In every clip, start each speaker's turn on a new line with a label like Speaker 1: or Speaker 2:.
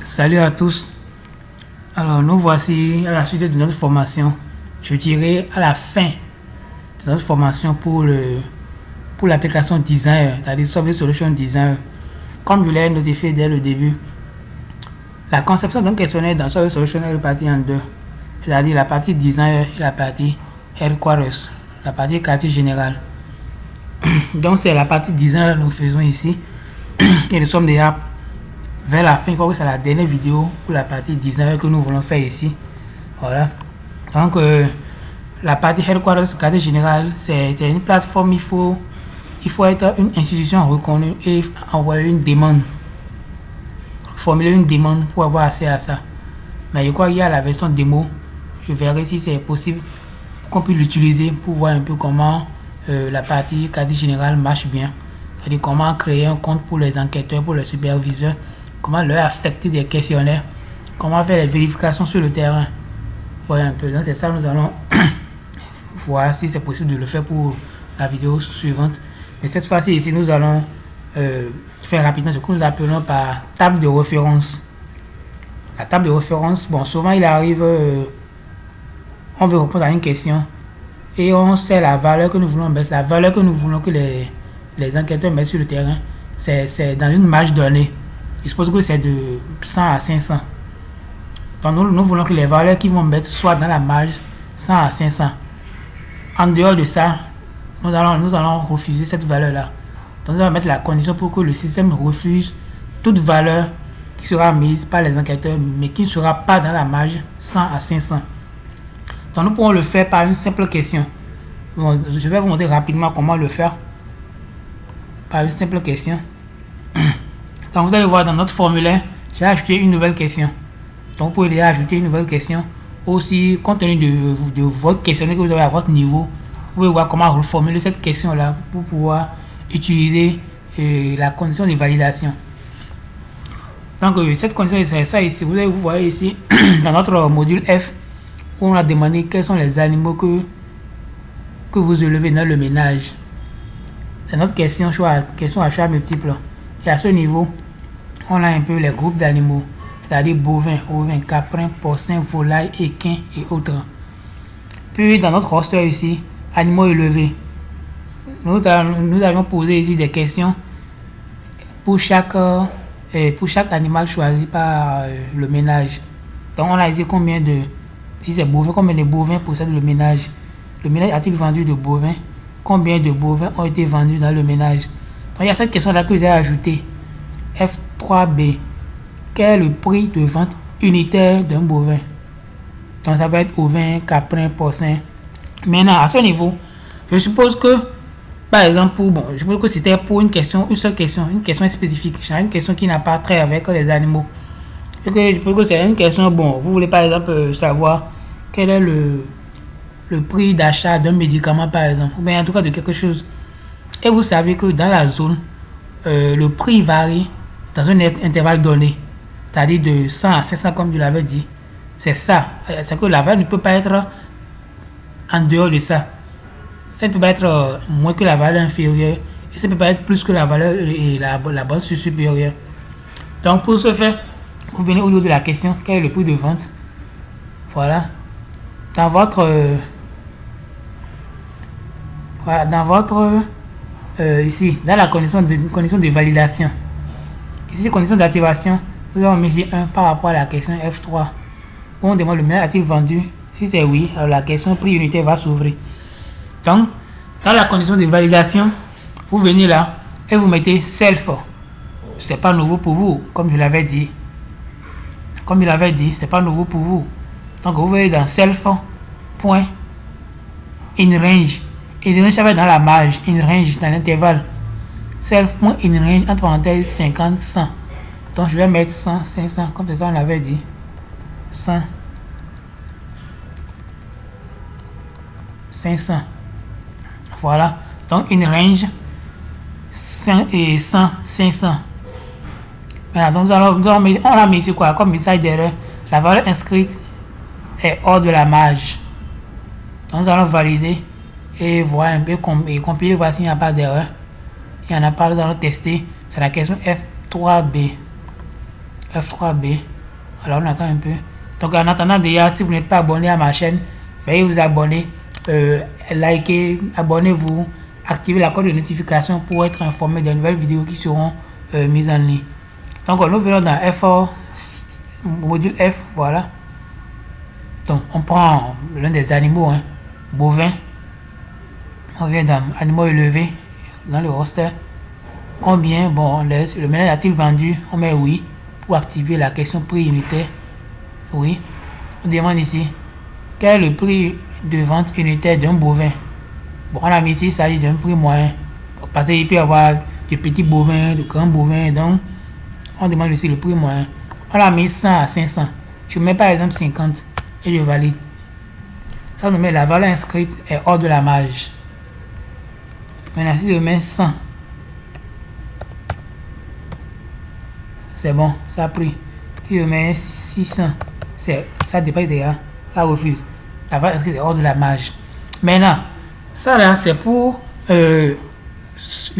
Speaker 1: Salut à tous. Alors nous voici à la suite de notre formation. Je dirais à la fin de notre formation pour l'application Designer, c'est-à-dire Software Solution Designer. Comme je l'ai notifié dès le début, la conception d'un questionnaire dans Software Solution est répartie en deux, c'est-à-dire la partie Designer et la partie Headquarters, la partie quartier général. Donc c'est la partie Designer que nous faisons ici et nous sommes déjà vers la fin. Je crois que c'est la dernière vidéo pour la partie design que nous voulons faire ici. Voilà. Donc la partie Headquarters, quartier général, c'est une plateforme. Il faut être une institution reconnue et envoyer une demande, formuler une demande pour avoir accès à ça. Mais je crois qu'il y a la version démo. Je verrai si c'est possible qu'on puisse l'utiliser pour voir un peu comment la partie quartier général marche bien. C'est-à-dire comment créer un compte pour les enquêteurs, pour les superviseurs, comment leur affecter des questionnaires, comment faire les vérifications sur le terrain. Voilà un peu. Donc c'est ça, nous allons voir si c'est possible de le faire pour la vidéo suivante. Mais cette fois-ci ici, nous allons faire rapidement ce que nous appelons par table de référence. La table de référence, bon, souvent il arrive, on veut répondre à une question et on sait la valeur que nous voulons mettre, la valeur que nous voulons que les enquêteurs mettent sur le terrain, c'est dans une marge donnée. Je suppose que c'est de 100 à 500. Donc nous voulons que les valeurs qu'ils vont mettre soient dans la marge 100 à 500. En dehors de ça, nous allons refuser cette valeur-là. Donc nous allons mettre la condition pour que le système refuse toute valeur qui sera mise par les enquêteurs, mais qui ne sera pas dans la marge 100 à 500. Donc nous pourrons le faire par une simple question. Bon, je vais vous montrer rapidement comment le faire. Par une simple question. Donc vous allez voir dans notre formulaire, j'ai ajouté une nouvelle question. Donc vous pouvez déjà ajouter une nouvelle question. Aussi, compte tenu de votre questionnaire que vous avez à votre niveau, vous pouvez voir comment reformuler cette question-là pour pouvoir utiliser la condition de validation. Donc cette condition, c'est ça ici. Vous voyez ici, dans notre module F, où on a demandé quels sont les animaux que vous élevez dans le ménage. C'est notre question à choix multiple. Et à ce niveau, on a un peu les groupes d'animaux, c'est-à-dire bovins, ovins, caprins, porcins, volailles, équins et autres. Puis dans notre roster ici, animaux élevés, nous avons posé ici des questions pour chaque animal choisi par le ménage. Donc on a dit combien de, si c'est bovin, combien de bovins possèdent le ménage. Le ménage a-t-il vendu de bovins? Combien de bovins ont été vendus dans le ménage? Donc il y a cette question-là que j'ai ajoutée. F3B. Quel est le prix de vente unitaire d'un bovin? Donc ça va être ovin, caprin, porcin. Maintenant, à ce niveau, je suppose que, par exemple, je suppose que c'était pour une seule question, une question spécifique, une question qui n'a pas trait avec les animaux. Et que je suppose que c'est une question, bon, vous voulez par exemple savoir quel est le prix d'achat d'un médicament, par exemple, ou bien en tout cas de quelque chose. Et vous savez que dans la zone, le prix varie dans un intervalle donné, c'est-à-dire de 100 à 500 comme je l'avais dit. C'est ça. C'est que la valeur ne peut pas être en dehors de ça. Ça ne peut pas être moins que la valeur inférieure et ça ne peut pas être plus que la valeur et la bonne supérieure. Donc pour ce faire, vous venez au niveau de la question, quel est le prix de vente? Voilà. Dans votre ici, dans la condition de validation. Ici, condition d'activation, nous avons mis 1 par rapport à la question F3. Où on demande le ménage a-t-il vendu? Si c'est oui, alors la question prix unitaire va s'ouvrir. Donc, dans la condition de validation, vous venez là et vous mettez self. C'est pas nouveau pour vous, comme je l'avais dit. Comme je l'avais dit, c'est pas nouveau pour vous. Donc, vous voyez dans self, point, in range. In range, ça va être dans la marge, in range, dans l'intervalle. Self.inRange, entre parenthèses, 50, 100. Donc je vais mettre 100, 500, comme ça on l'avait dit. 100, 500. Voilà. Donc inRange, 100 et 100, 500. Maintenant, donc on l'a mis ici quoi, comme message d'erreur. La valeur inscrite est hors de la marge. Donc nous allons valider et voir un peu et compiler, voir s'il n'y a pas d'erreur. Il n'y en a pas, nous allons tester. C'est la question F3B. F3B. Alors on attend un peu. Donc en attendant déjà, si vous n'êtes pas abonné à ma chaîne, veuillez vous abonner, liker, abonnez-vous, activez la cloche de notification pour être informé des nouvelles vidéos qui seront mises en ligne. Donc nous venons dans F4, module F, voilà. Donc on prend l'un des animaux, hein, bovin. On vient dans animaux élevés, dans le roster. Combien, bon, on laisse, le ménage a-t-il vendu? On met oui, pour activer la question prix unitaire. Oui. On demande ici, quel est le prix de vente unitaire d'un bovin? Bon, on a mis ici, il s'agit d'un prix moyen. Parce qu'il peut y avoir de petits bovins, de grands bovins, donc on demande ici le prix moyen. On a mis 100 à 500. Je mets par exemple 50 et je valide. Ça nous met la valeur inscrite est hors de la marge. Maintenant, si je mets 100, c'est bon, ça a pris. Si je mets 600, ça dépasse déjà, ça refuse. La valeur inscrite est hors de la marge. Maintenant, ça là, c'est pour... je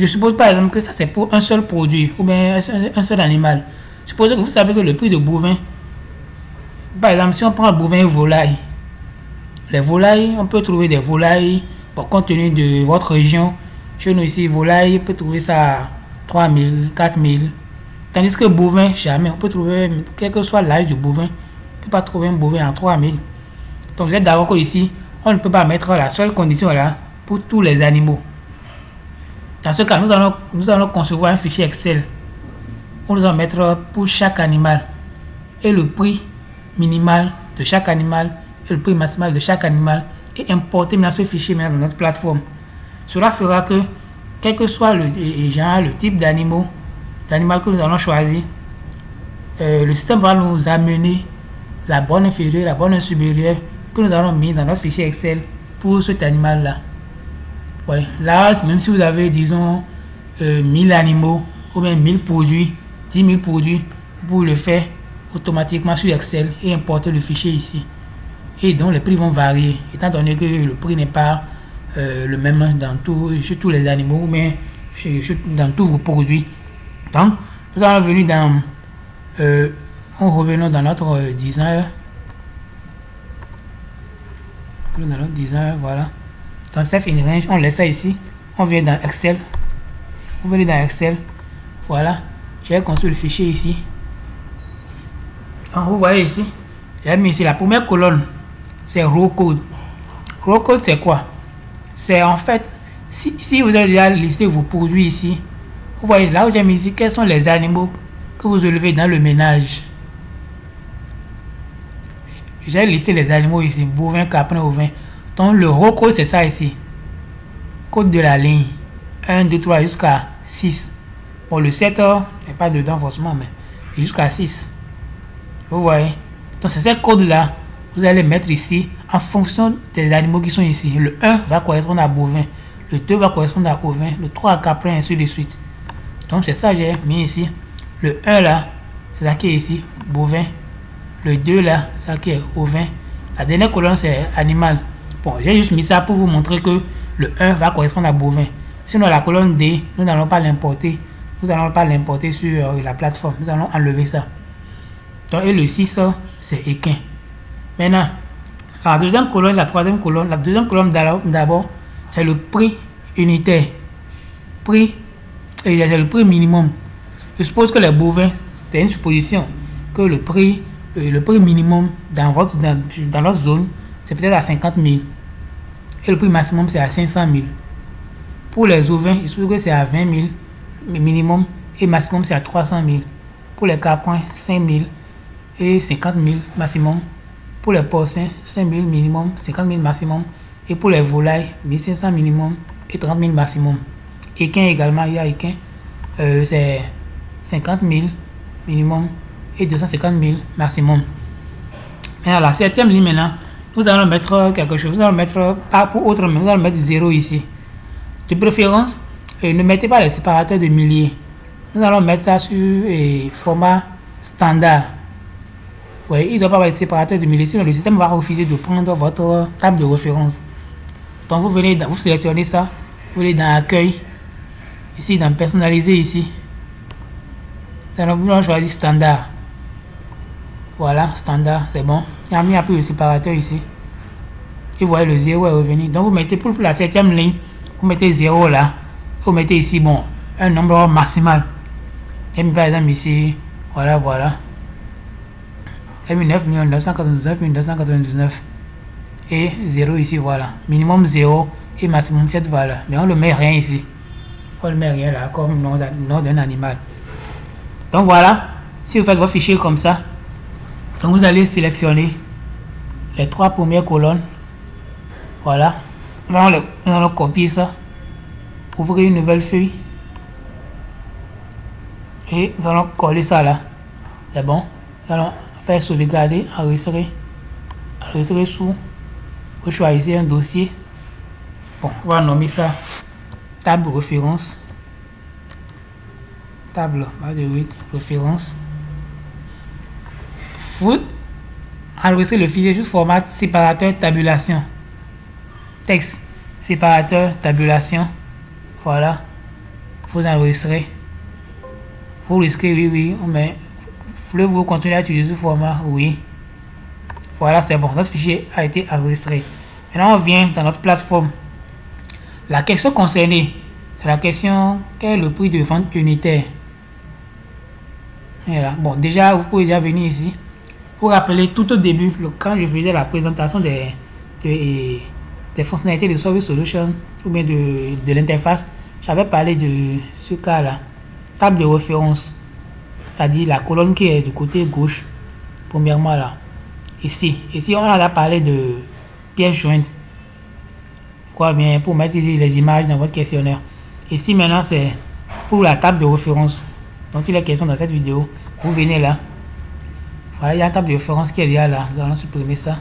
Speaker 1: suppose par exemple que ça c'est pour un seul produit ou bien un seul animal. Supposez que vous savez que le prix de bovin, par exemple, si on prend le bovin et volaille, les volailles, on peut trouver des volailles, bon, compte tenu de votre région. Chez nous ici, volaille, on peut trouver ça à 3000, 4000. Tandis que bovin, jamais. On peut trouver, quel que soit l'âge du bovin, on ne peut pas trouver un bovin à 3000. Donc vous êtes d'accord qu'ici, on ne peut pas mettre la seule condition là pour tous les animaux. Dans ce cas, nous allons concevoir un fichier Excel où nous allons mettre pour chaque animal et le prix minimal de chaque animal et le prix maximal de chaque animal et importer maintenant ce fichier dans notre plateforme. Cela fera que, quel que soit le genre, le type d'animal que nous allons choisir, le système va nous amener la borne inférieure, la borne supérieure que nous allons mettre dans notre fichier Excel pour cet animal-là. Ouais. Là, même si vous avez, disons, 1000 animaux ou bien 1000 produits, 10 000 produits, vous le faire automatiquement sur Excel et importer le fichier ici. Et donc les prix vont varier, étant donné que le prix n'est pas le même sur tous les animaux, mais dans tous vos produits. Donc, nous allons venir dans... on revenons dans notre design. Dans notre design, voilà. Dans Safe in Range, on laisse ça ici. On vient dans Excel. Vous venez dans Excel. Voilà. J'ai construit le fichier ici. Donc, vous voyez ici. J'ai mis ici la première colonne. C'est raw code. Raw code, c'est quoi? C'est en fait, si vous avez déjà listé vos produits ici, vous voyez là où j'ai mis ici, quels sont les animaux que vous élevez dans le ménage. J'ai listé les animaux ici, bovin, caprin, ovin. Donc le raw code, c'est ça ici. Code de la ligne. 1, 2, 3 jusqu'à 6. Bon, le 7 n'est pas dedans forcément, mais jusqu'à 6. Vous voyez. Donc c'est ce code-là. Vous allez mettre ici en fonction des animaux qui sont ici. Le 1 va correspondre à bovin. Le 2 va correspondre à ovin. Le 3 à caprin, ainsi de suite. Donc c'est ça que j'ai mis ici. Le 1 là, c'est ça qui est ici, bovin. Le 2 là, c'est ça qui est ovin. La dernière colonne, c'est animal. Bon, j'ai juste mis ça pour vous montrer que le 1 va correspondre à bovin. Sinon, la colonne D, nous n'allons pas l'importer. Nous n'allons pas l'importer sur la plateforme. Nous allons enlever ça. Donc, et le 6, c'est équin. Maintenant, la deuxième colonne, la troisième colonne, la deuxième colonne d'abord, c'est le prix unitaire. Il y a le prix minimum. Je suppose que les bovins, c'est une supposition que le prix minimum dans notre zone, c'est peut-être à 50 000. Et le prix maximum, c'est à 500 000. Pour les ovins, je suppose que c'est à 20 000 minimum et maximum, c'est à 300 000. Pour les caprins, 5 000 et 50 000 maximum. Pour les porcins, 5 000 minimum, 50 000 maximum. Et pour les volailles, 1500 minimum et 30 000 maximum. Équin également, il y a équin, c'est 50 000 minimum et 250 000 maximum. Et à la septième ligne maintenant, nous allons mettre quelque chose. Nous allons mettre, pas pour autre, mais nous allons mettre 0 ici. De préférence, ne mettez pas les séparateurs de milliers. Nous allons mettre ça sur format standard. Oui, il ne doit pas avoir les séparateurs de milliers, sinon le système va refuser de prendre votre table de référence. Donc vous sélectionnez ça, vous allez dans accueil, ici dans personnaliser ici. Nous allons choisir standard. Voilà, standard, c'est bon. Il y a mis un peu le séparateur ici. Et vous voyez le 0 est revenu. Donc vous mettez pour la 7e ligne, vous mettez 0 là. Vous mettez ici, bon, un nombre maximal. J'ai mis par exemple ici, voilà, voilà. J'ai mis 9 999 999. Et 0 ici, voilà. Minimum 0 et maximum cette valeur. Mais on ne met rien ici. On ne met rien là, comme nom d'un animal. Donc voilà, si vous faites vos fichiers comme ça, donc vous allez sélectionner les 3 premières colonnes. Voilà. Nous allons copier ça. Ouvrir une nouvelle feuille. Et nous allons coller ça là. C'est bon. Nous allons faire sauvegarder, enregistrer. Enregistrer sous. Vous choisissez un dossier. Bon, on va nommer ça table référence. Table de référence. Vous enregistrez le fichier sous format séparateur tabulation. Texte séparateur tabulation. Voilà. Vous enregistrez. Vous risquez, oui, mais voulez-vous continuer à utiliser ce format? Oui. Voilà, c'est bon. Notre fichier a été enregistré. Maintenant, on vient dans notre plateforme. La question concernée, c'est la question quel est le prix de vente unitaire. Voilà. Bon, déjà, vous pouvez déjà venir ici. Vous rappelez tout au début, quand je faisais la présentation des fonctionnalités de Solvay Solution ou bien de l'interface, j'avais parlé de ce cas-là. Table de référence, c'est-à-dire la colonne qui est du côté gauche, premièrement là. Ici on a parlé de pièces jointes. Quoi bien pour mettre les images dans votre questionnaire. Ici maintenant c'est pour la table de référence dont il est question dans cette vidéo. Vous venez là. Voilà, il y a une table de référence qui est déjà là. Nous allons supprimer ça.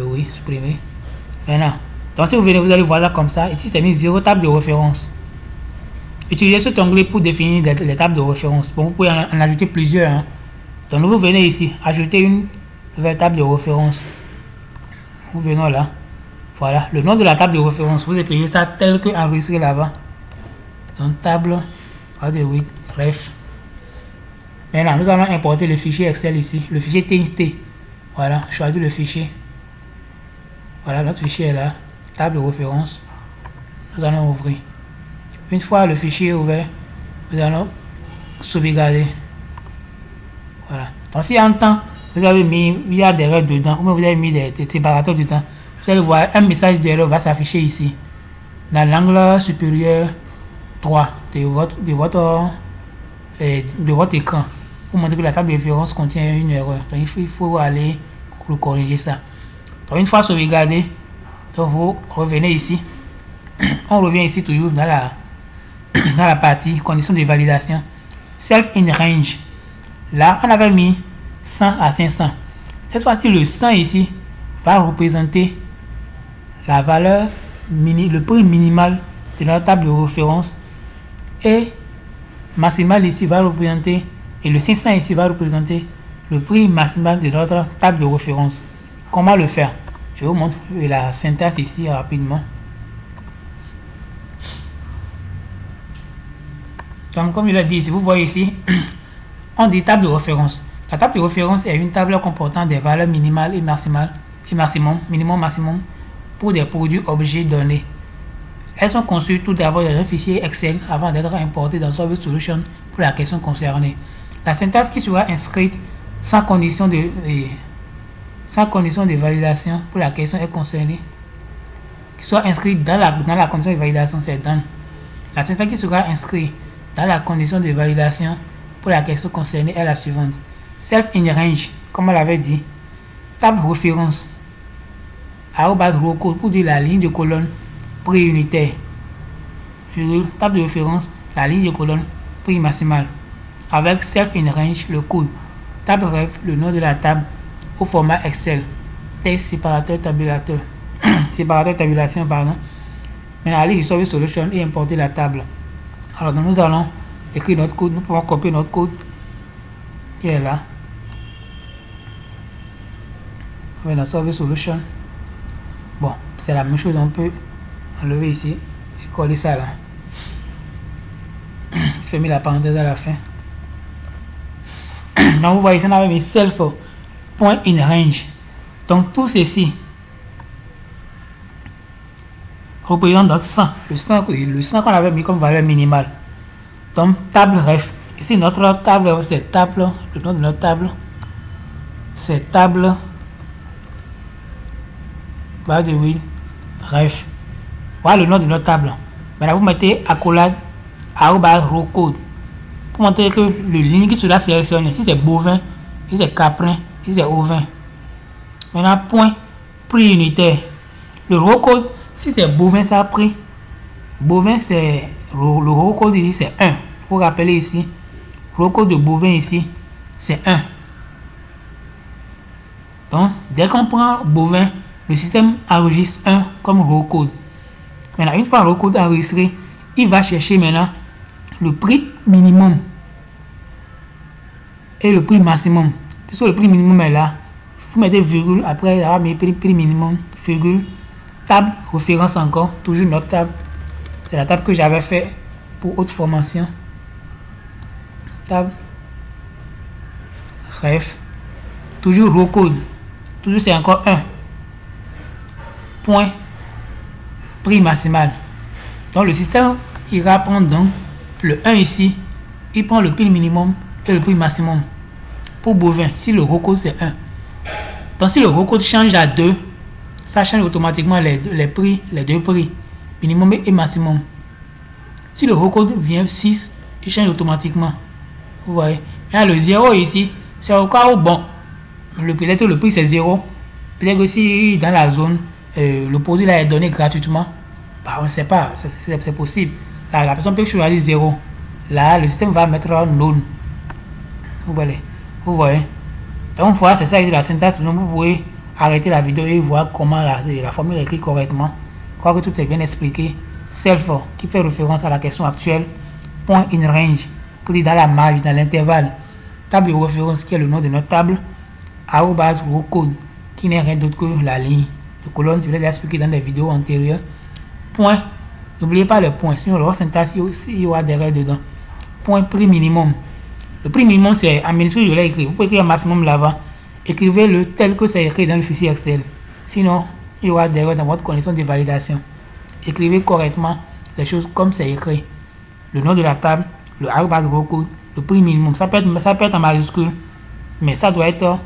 Speaker 1: Oui, supprimer. Maintenant, donc si vous venez, vous allez voir là comme ça. Ici c'est mis 0 table de référence. Utilisez cet onglet pour définir les tables de référence. Bon, vous pouvez en ajouter plusieurs. Hein. Donc vous venez ici, ajouter une nouvelle table de référence. Vous venez là. Voilà, le nom de la table de référence. Vous écrivez ça tel que enregistré là-bas. Donc table de ref. Maintenant, nous allons importer le fichier Excel ici, le fichier TXT. Voilà, choisir le fichier. Voilà, notre fichier est là. Table de référence. Nous allons ouvrir. Une fois le fichier ouvert, nous allons sauvegarder. Voilà. Donc si en temps, vous avez mis, il y a des erreurs dedans, ou vous avez mis des séparateurs dedans, vous allez voir un message d'erreur va s'afficher ici. Dans l'angle supérieur 3 de votre écran. Pour montrer que la table de référence contient une erreur. Donc il faut aller corriger ça. Donc une fois sauvegardé, donc vous revenez ici. On revient ici toujours dans la partie conditions de validation. Self in range. Là, on avait mis 100 à 500. Cette fois-ci, le 100 ici va représenter la valeur, le prix minimal de notre table de référence. Et maximal ici va représenter, et le 500 ici va représenter le prix maximal de notre table de référence. Comment le faire? Je vous montre la syntaxe ici rapidement. Donc, comme je l'ai dit ici, vous voyez ici, on dit table de référence. La table de référence est une table comportant des valeurs minimales et maximales, et minimum, maximum, pour des produits objets donnés. Elles sont conçues tout d'abord dans un fichier Excel avant d'être importées dans Solvay Solution pour la question concernée. La syntaxe qui sera inscrite sans condition de validation pour la question est concernée, qui soit inscrite dans la condition de validation, c'est done. La syntaxe qui sera inscrite dans la condition de validation pour la question concernée est la suivante. Self in range, comme on l'avait dit, table référence, pour dire la ligne de colonne prix unitaire, table de référence, la ligne de colonne prix maximal, avec self in range, le code, table ref, le nom de la table au format Excel, texte séparateur tabulateur, séparateur tabulation, pardon. Maintenant, aller sur Solvay Solution et importer la table. Alors, donc, nous allons écrire notre code, nous pouvons copier notre code qui est là. On va dans Solvay Solution. Bon, c'est la même chose, on peut enlever ici et coller ça là. Fermer la parenthèse à la fin. Donc vous voyez ici, on avait mis self point in range. Donc tout ceci représente notre 100, le 100 qu'on avait mis comme valeur minimale. Donc table ref. Ici notre table, c'est table, le nom de notre table, c'est table by the way ref. Voilà le nom de notre table. Maintenant vous mettez accolade @rowcode pour montrer que le ligne qui sera sélectionné, si c'est bovin, si c'est caprin, si c'est ovin. Maintenant point prix unitaire. Le rowcode, si c'est bovin, ça a pris. Bovin, c'est le rowcode ici, c'est 1. Pour rappeler ici, rowcode de bovin ici, c'est 1. Donc, dès qu'on prend bovin, le système enregistre 1 comme rowcode. Maintenant, une fois le rowcode enregistré, il va chercher maintenant le prix minimum et le prix maximum. Puisque le prix minimum est là, vous mettez virgule après avoir mis prix minimum, virgule, table, référence encore, toujours notre table. C'est la table que j'avais fait pour haute formation. Table, ref, toujours rowcode, toujours c'est encore 1. Point, prix maximal. Donc le système ira prendre donc le 1 ici, il prend le prix minimum et le prix maximum. Pour bovin, si le rowcode c'est 1. Donc si le rowcode change à 2, ça change automatiquement les prix, les deux prix, minimum et maximum. Si le rowcode vient 6, il change automatiquement. Vous voyez. Et le 0 ici, c'est au cas où, bon, peut-être le prix c'est 0. Peut-être que si dans la zone, le produit là est donné gratuitement, bah, on ne sait pas, c'est possible. Là, la personne peut choisir 0. Là, le système va mettre non. Vous voyez. Vous voyez. Donc voilà, c'est ça la syntaxe. Donc vous pouvez arrêter la vidéo et voir comment la formule est écrite correctement. Je crois que tout est bien expliqué. Self qui fait référence à la question actuelle. Point in range pour dire dans la marge, dans l'intervalle. Table de référence qui est le nom de notre table. @rowcode qui n'est rien d'autre que la ligne de colonne. Je l'ai déjà expliqué dans des vidéos antérieures. Point. N'oubliez pas le point. Sinon, le syntaxe, il y aura des erreurs dedans. Point prix minimum. Le prix minimum, c'est en minuscule, je l'ai écrit. Vous pouvez écrire un maximum là-bas. Écrivez-le tel que c'est écrit dans le fichier Excel. Sinon, il y aura des erreurs dans votre condition de validation. Écrivez correctement les choses comme c'est écrit. Le nom de la table, le @rowcode, le prix minimum. Ça peut être en majuscule, mais ça doit être,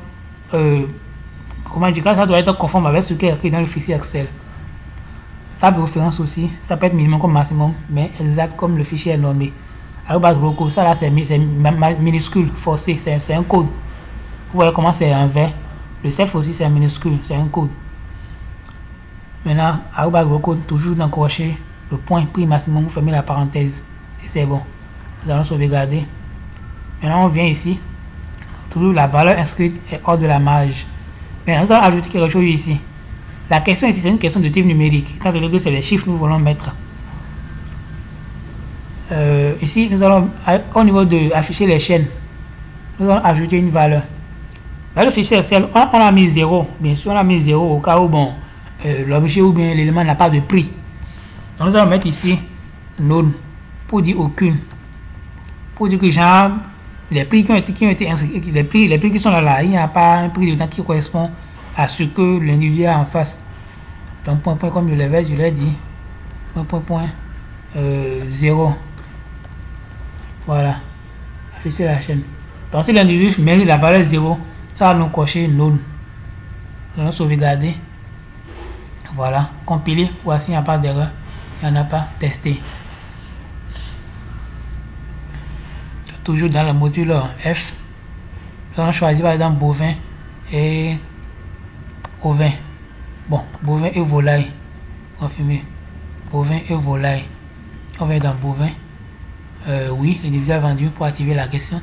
Speaker 1: comment dire, ça doit être conforme avec ce qui est écrit dans le fichier Excel. Table de référence aussi, ça peut être minimum comme maximum, mais exact comme le fichier est nommé. @rowcode, ça là c'est minuscule, forcé, c'est un code. Vous voyez comment c'est un V. Le self aussi c'est un minuscule, c'est un code. Maintenant, @rowcode, toujours dans crochet, le point prix maximum, vous fermez la parenthèse et c'est bon. Nous allons sauvegarder. Maintenant on vient ici, toujours la valeur inscrite est hors de la marge. Maintenant nous allons ajouter quelque chose ici. La question ici c'est une question de type numérique, étant donné que c'est les chiffres que nous voulons mettre. Ici nous allons au niveau de afficher les chaînes, nous allons ajouter une valeur. Dans le fichier Excel, on a mis 0, bien sûr on a mis 0 au cas où bon, l'objet ou bien l'élément n'a pas de prix. Donc nous allons mettre ici none pour dire aucune, pour dire que genre les prix qui ont été inscrits, les prix qui sont là, il n'y a pas un prix dedans qui correspond à ce que l'individu a en face. Donc point comme je l'ai dit, point 0. Voilà, afficher la chaîne. Donc si l'individu met la valeur 0, ça va nous cocher non. Nous allons sauvegarder. Voilà, compiler, voici il n'y a pas d'erreur, il n'y en a pas, testé. Toujours dans le module F, nous allons choisir par exemple bovin et ovin. Bon, bovin et volaille, confirmé. Bovin et volaille. On va dans bovin. Oui, l'individu a vendu pour activer la question.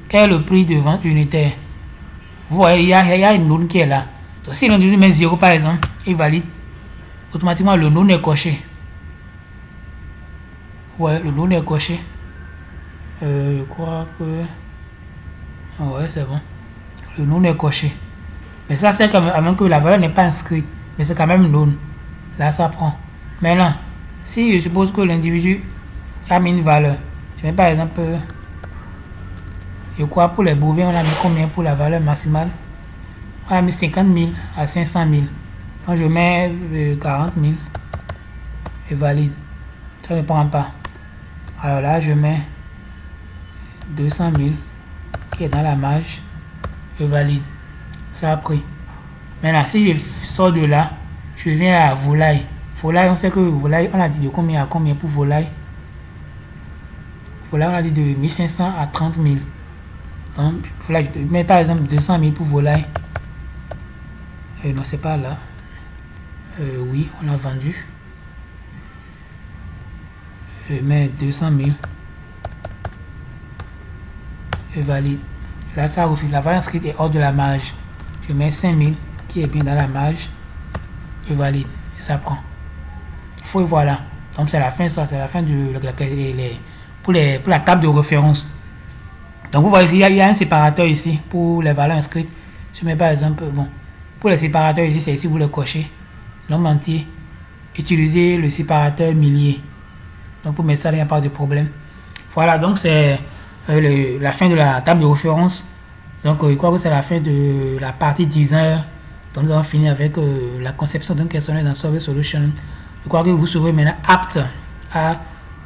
Speaker 1: Quel est le prix de vente unitaire? Vous voyez, il y a une non qui est là. Donc, si l'individu met 0 par exemple, il valide. Automatiquement, le non est coché. Ouais, le non est coché. Je crois que... Ouais, c'est bon. Le non est coché. Mais ça, c'est quand même que la valeur n'est pas inscrite. Mais c'est quand même non. Là, ça prend. Maintenant, si je suppose que l'individu a mis une valeur, je mets par exemple, Je crois pour les bovins, on a mis combien pour la valeur maximale? On a mis 50 000 à 500 000. Donc je mets 40 000 et valide. Ça ne prend pas. Alors là, je mets 200 000 qui est dans la marge. Je valide. Ça a pris. Maintenant, si je sors de là, je viens à volaille. Volaille, on sait que volaille, on a dit de combien à combien pour volaille. Volaille, on a dit de 1500 à 30 000. Donc, volaille, je mets par exemple 200 000 pour volaille. Non, c'est pas là. Oui, on a vendu. Je mets 200 000. Je valide. Là, ça refuse. La valeur inscrite est hors de la marge. Je mets 5 000 qui est bien dans la marge. Je valide. Et ça prend. Et voilà. Donc, c'est la fin, ça. C'est la fin de pour la table de référence. Donc, vous voyez, il y a un séparateur ici pour les valeurs inscrites. Je mets par exemple, bon, pour les séparateurs ici, c'est ici, vous le cochez. Nombre entier. Utilisez le séparateur millier. Donc, pour mettre ça, il n'y a pas de problème. Voilà, donc c'est la fin de la table de référence. Donc, je crois que c'est la fin de la partie design. Donc, nous avons fini avec la conception d'un questionnaire dans Solvay Solution. Je crois que vous serez maintenant apte à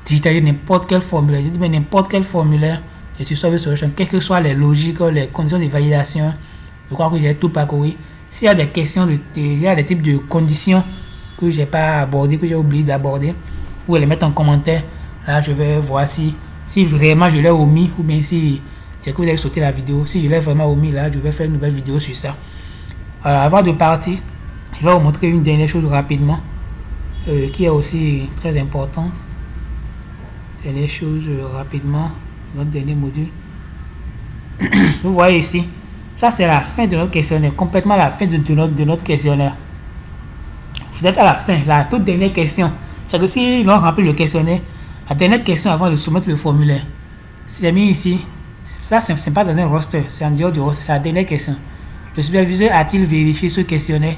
Speaker 1: digitaliser n'importe quel formulaire. Je dis bien n'importe quel formulaire et sur Solvay Solution, quelles que soient les logiques, les conditions de validation. Je crois que j'ai tout parcouru. S'il y a des questions, il y a des types de conditions que je n'ai pas abordées, que j'ai oublié d'aborder, vous pouvez les mettre en commentaire. Là, je vais voir si vraiment je l'ai omis ou bien si c'est que vous avez sauté la vidéo. Si je l'ai vraiment omis, là, je vais faire une nouvelle vidéo sur ça. Alors, avant de partir, je vais vous montrer une dernière chose rapidement qui est aussi très importante. Dernière chose rapidement, notre dernier module. Vous voyez ici, ça c'est la fin de notre questionnaire, complètement la fin de notre questionnaire. Vous êtes à la fin, la toute dernière question. C'est que si l'on remplit le questionnaire, la dernière question avant de soumettre le formulaire, si j'ai mis ici, ça c'est pas dans un roster, c'est en dehors du roster, c'est la dernière question. Le superviseur a-t-il vérifié ce questionnaire?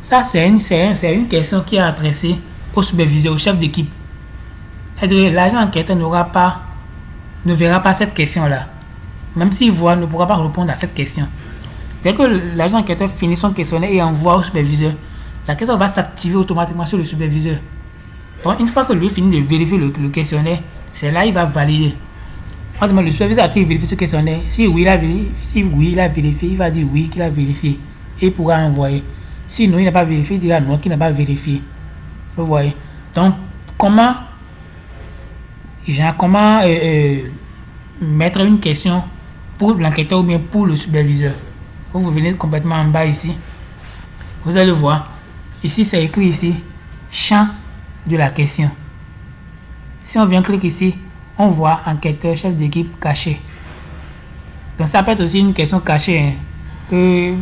Speaker 1: Ça c'est une question qui est adressée au superviseur, au chef d'équipe. C'est-à-dire l'agent enquêteur ne verra pas cette question-là. Même s'il voit, ne pourra pas répondre à cette question. Dès que l'agent enquêteur finit son questionnaire et envoie au superviseur, la question va s'activer automatiquement sur le superviseur. Donc, une fois que lui finit de vérifier le questionnaire, c'est là qu'il va valider. Le superviseur a-t-il vérifié ce questionnaire? Si oui, il a vérifié, il va dire oui qu'il a vérifié. Et il pourra envoyer. Si non, il n'a pas vérifié, il dira non qu'il n'a pas vérifié. Vous voyez. Donc, comment mettre une question pour l'enquêteur ou bien pour le superviseur? Vous venez complètement en bas ici. Vous allez voir. Ici, c'est écrit ici, champ de la question. Si on vient cliquer ici, on voit enquêteur, chef d'équipe caché. Donc ça peut être aussi une question cachée, hein, que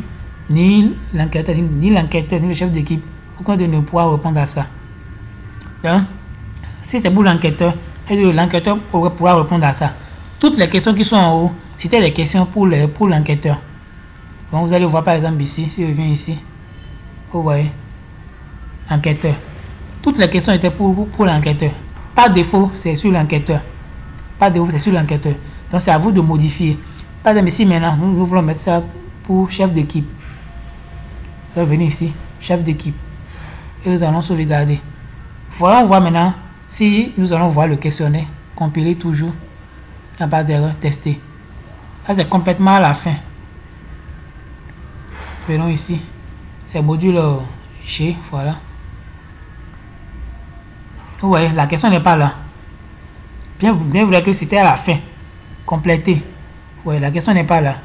Speaker 1: ni l'enquêteur, ni le chef d'équipe, aucun de ne pourra répondre à ça. Donc, si c'est pour l'enquêteur, l'enquêteur pourra répondre à ça. Toutes les questions qui sont en haut, c'était des questions pour l'enquêteur. Donc vous allez voir par exemple ici, si je viens ici, vous voyez, enquêteur. Toutes les questions étaient pour l'enquêteur. Par défaut, c'est sur l'enquêteur. Par défaut, c'est sur l'enquêteur. Donc c'est à vous de modifier. Par exemple, ici maintenant, nous voulons mettre ça pour chef d'équipe. Vous allez venir ici, chef d'équipe. Et nous allons sauvegarder. Voilà, on voit maintenant si nous allons voir le questionnaire, compiler toujours. Il n'y a pas d'erreur, tester. Ça c'est complètement à la fin. Venons ici. C'est module G, voilà. Vous voyez, la question n'est pas là. Bien vrai que c'était à la fin. Compléter. Oui, la question n'est pas là.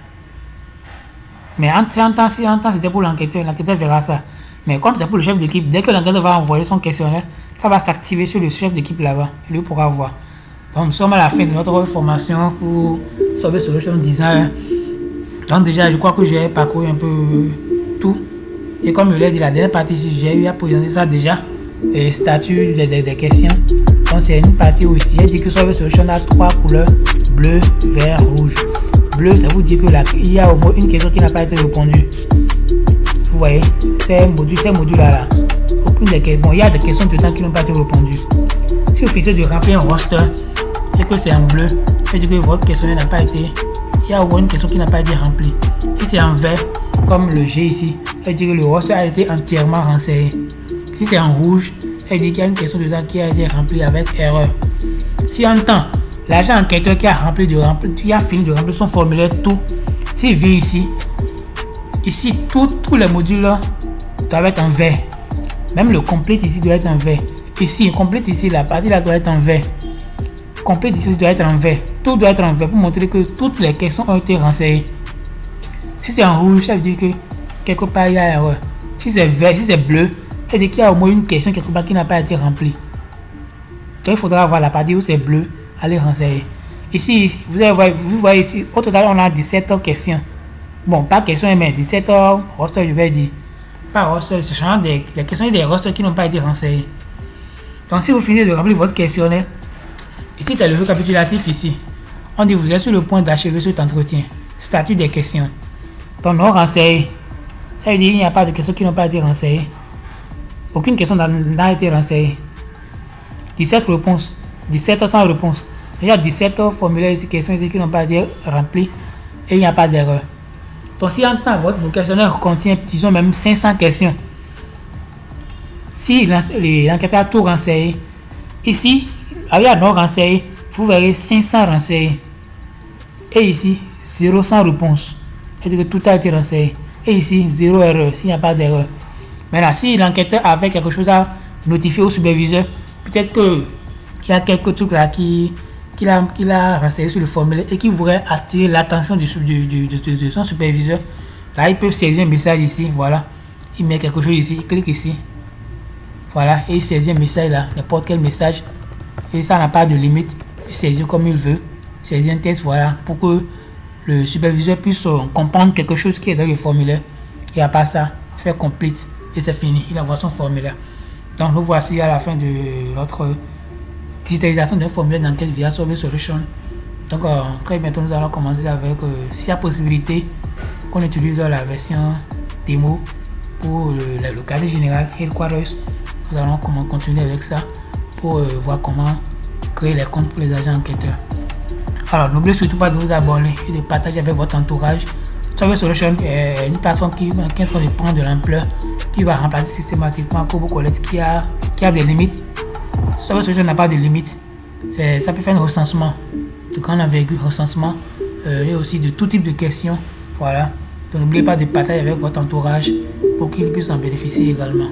Speaker 1: Mais en temps, c'était pour l'enquêteur. L'enquêteur verra ça. Mais comme c'est pour le chef d'équipe, dès que l'enquêteur va envoyer son questionnaire, ça va s'activer sur le chef d'équipe là-bas. Il lui pourra voir. Donc, nous sommes à la fin de notre formation pour Solvay Solution Design. Donc, déjà, je crois que j'ai parcouru un peu tout. Et comme je l'ai dit, la dernière partie, j'ai eu à présenter ça déjà. Statut des questions. Donc, c'est une partie où ici, j'ai dit que Solvay Solution a 3 couleurs: bleu, vert, rouge. Bleu, ça vous dit que là, il y a au moins une question qui n'a pas été répondue. Vous voyez, ces modules-là. Aucune des questions. Bon, il y a des questions de temps qui n'ont pas été répondues. Si vous faites de remplir un roster et que c'est en bleu, ça veut dire que votre questionnaire n'a pas été, il y a une question qui n'a pas été remplie. Si c'est en vert, comme le G ici, ça veut dire que le roster a été entièrement renseigné. Si c'est en rouge, ça veut dire qu'il y a une question dedans qui a été remplie avec erreur. Si en temps, l'agent enquêteur qui a fini de remplir son formulaire tout, s'il vient ici, tous les modules là doivent être en vert. Même le complete ici doit être en vert. Ici, complete ici, la partie là doit être en vert. Complete ici doit être en vert. Tout doit être en vert pour montrer que toutes les questions ont été renseignées. Si c'est en rouge, ça veut dire que quelque part il y a erreur. Si c'est vert, si c'est bleu, ça veut dire qu'il y a au moins une question quelque part qui n'a pas été remplie. Donc il faudra avoir la partie où c'est bleu, aller renseigner. Ici, vous voyez ici, au total on a 17 questions. Bon, pas questions, mais 17 rosters, je vais dire. Pas rosters, c'est changeant des questions et des rosters qui n'ont pas été renseignés. Donc si vous finissez de remplir votre questionnaire, ici c'est le récapitulatif ici. On dit vous êtes sur le point d'achever cet entretien. Statut des questions. Donc non renseigné. Ça veut dire qu'il n'y a pas de questions qui n'ont pas été renseignées. Aucune question n'a été renseignée. 17 réponses. 17 sans réponse. Il y a 17 formulaires ici, questions ici qui n'ont pas été remplies et il n'y a pas d'erreur. Donc si en temps votre questionnaire contient, disons même 500 questions, si l'enquêteur a tout renseigné, ici, avec la non renseigné, vous verrez 500 renseignés. Et ici, 0 sans réponse. C'est-à-dire que tout a été renseigné. Et ici, 0 erreur, s'il n'y a pas d'erreur. Maintenant, si l'enquêteur avait quelque chose à notifier au superviseur, peut-être qu'il y a quelques trucs là qu'il a renseigné sur le formulaire et qui voudrait attirer l'attention de son superviseur. Là, il peut saisir un message ici, voilà. Il met quelque chose ici, il clique ici. Voilà, et il saisit un message là, n'importe quel message. Et ça n'a pas de limite. Il saisit comme il veut. Il saisit un texte, voilà, pour que le superviseur puisse comprendre quelque chose qui est dans le formulaire. Il n'y a pas ça. Faire complete et c'est fini. Il envoie son formulaire. Donc nous voici à la fin de notre digitalisation d'un formulaire d'enquête via Survey Solution. Donc très bientôt nous allons commencer avec s'il y a possibilité qu'on utilise la version démo pour le cadre général Headquarters. Nous allons continuer avec ça pour voir comment créer les comptes pour les agents enquêteurs. Alors n'oubliez surtout pas de vous abonner et de partager avec votre entourage. Survey Solution est une plateforme qui est en train de prendre de l'ampleur, qui va remplacer systématiquement CoboCollect qui a des limites. Survey Solution n'a pas de limite. Ça peut faire un recensement de grande envergure, recensement et aussi de tout type de questions. Voilà. Donc n'oubliez pas de partager avec votre entourage pour qu'il puisse en bénéficier également.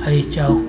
Speaker 1: Allez, ciao.